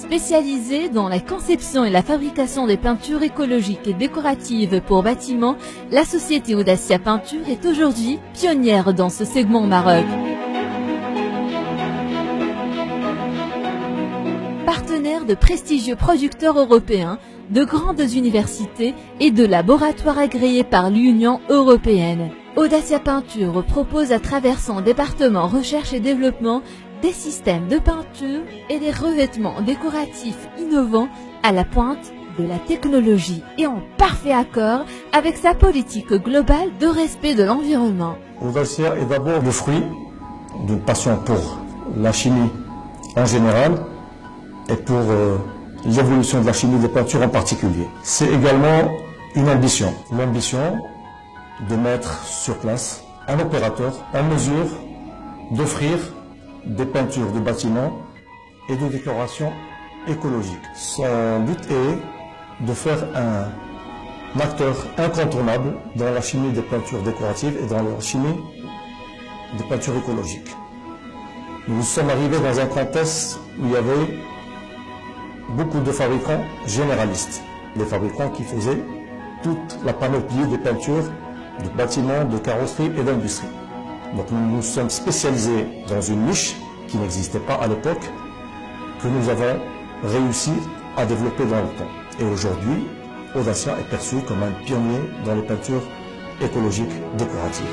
Spécialisée dans la conception et la fabrication des peintures écologiques et décoratives pour bâtiments, la société Audacia Peinture est aujourd'hui pionnière dans ce segment au Maroc. Partenaire de prestigieux producteurs européens, de grandes universités et de laboratoires agréés par l'Union européenne. Audacia Peinture propose à travers son département recherche et développement des systèmes de peinture et des revêtements décoratifs innovants à la pointe de la technologie et en parfait accord avec sa politique globale de respect de l'environnement. Audacia est d'abord le fruit d'une passion pour la chimie en général et pour l'évolution de la chimie des peintures en particulier. C'est également une ambition, l'ambition de mettre sur place un opérateur en mesure d'offrir des peintures de bâtiments et de décoration écologique. Son but est de faire un acteur incontournable dans la chimie des peintures décoratives et dans la chimie des peintures écologiques. Nous sommes arrivés dans un contexte où il y avait beaucoup de fabricants généralistes, des fabricants qui faisaient toute la panoplie des peintures de bâtiments, de carrosserie et d'industrie. Donc nous nous sommes spécialisés dans une niche qui n'existait pas à l'époque, que nous avons réussi à développer dans le temps. Et aujourd'hui, Audacia est perçu comme un pionnier dans les peintures écologiques décoratives.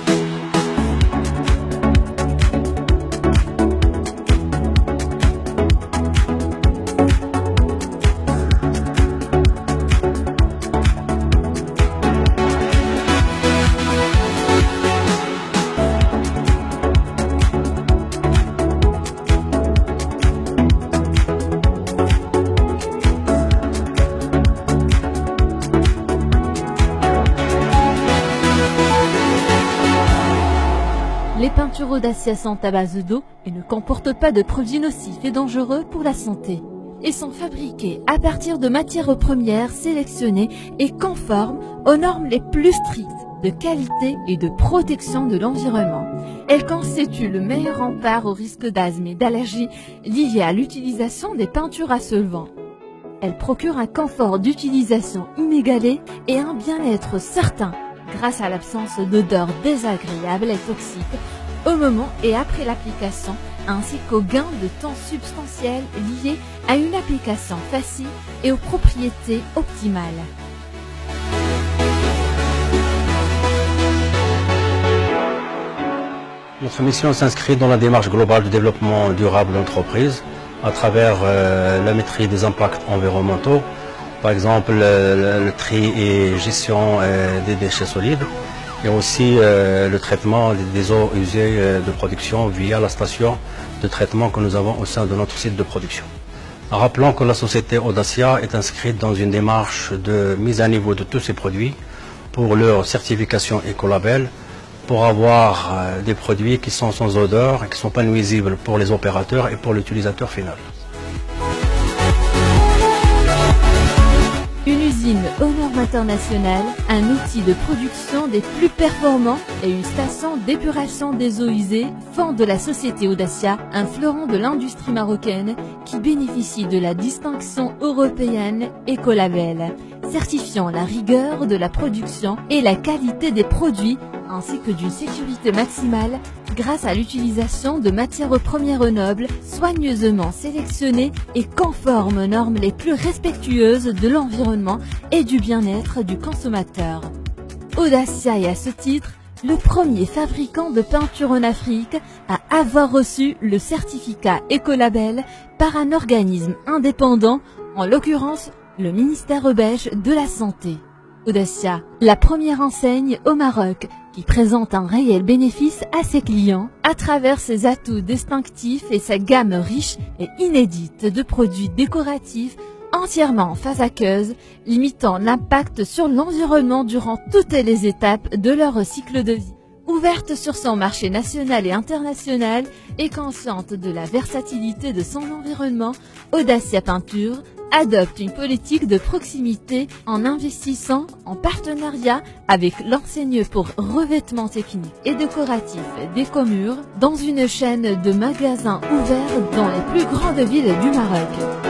Les peintures Audacia sont à base d'eau et ne comportent pas de produits nocifs et dangereux pour la santé. Elles sont fabriquées à partir de matières premières sélectionnées et conformes aux normes les plus strictes de qualité et de protection de l'environnement. Elles constituent le meilleur rempart au risque d'asthme et d'allergies liés à l'utilisation des peintures à solvant. Elles procurent un confort d'utilisation inégalé et un bien-être certain grâce à l'absence d'odeurs désagréables et toxiques au moment et après l'application, ainsi qu'au gain de temps substantiel lié à une application facile et aux propriétés optimales. Notre mission s'inscrit dans la démarche globale de développement durable de l'entreprise à travers la maîtrise des impacts environnementaux. Par exemple, le tri et gestion des déchets solides et aussi le traitement des eaux usées de production via la station de traitement que nous avons au sein de notre site de production. Rappelons que la société Audacia est inscrite dans une démarche de mise à niveau de tous ses produits pour leur certification écolabel, pour avoir des produits qui sont sans odeur et qui ne sont pas nuisibles pour les opérateurs et pour l'utilisateur final. Une usine aux normes internationales, un outil de production des plus performants et une station d'épuration des eaux usées font de la société Audacia un fleuron de l'industrie marocaine qui bénéficie de la distinction européenne Ecolabel, certifiant la rigueur de la production et la qualité des produits ainsi que d'une sécurité maximale grâce à l'utilisation de matières premières nobles, soigneusement sélectionnées et conformes aux normes les plus respectueuses de l'environnement et du bien-être du consommateur. Audacia est à ce titre le premier fabricant de peinture en Afrique à avoir reçu le certificat Ecolabel par un organisme indépendant, en l'occurrence le ministère belge de la Santé. Audacia, la première enseigne au Maroc qui présente un réel bénéfice à ses clients à travers ses atouts distinctifs et sa gamme riche et inédite de produits décoratifs entièrement en phase aqueuse, limitant l'impact sur l'environnement durant toutes les étapes de leur cycle de vie. Ouverte sur son marché national et international et consciente de la versatilité de son environnement, Audacia Peinture adopte une politique de proximité en investissant en partenariat avec l'enseigne pour revêtements techniques et décoratifs d'Ecomur dans une chaîne de magasins ouverts dans les plus grandes villes du Maroc.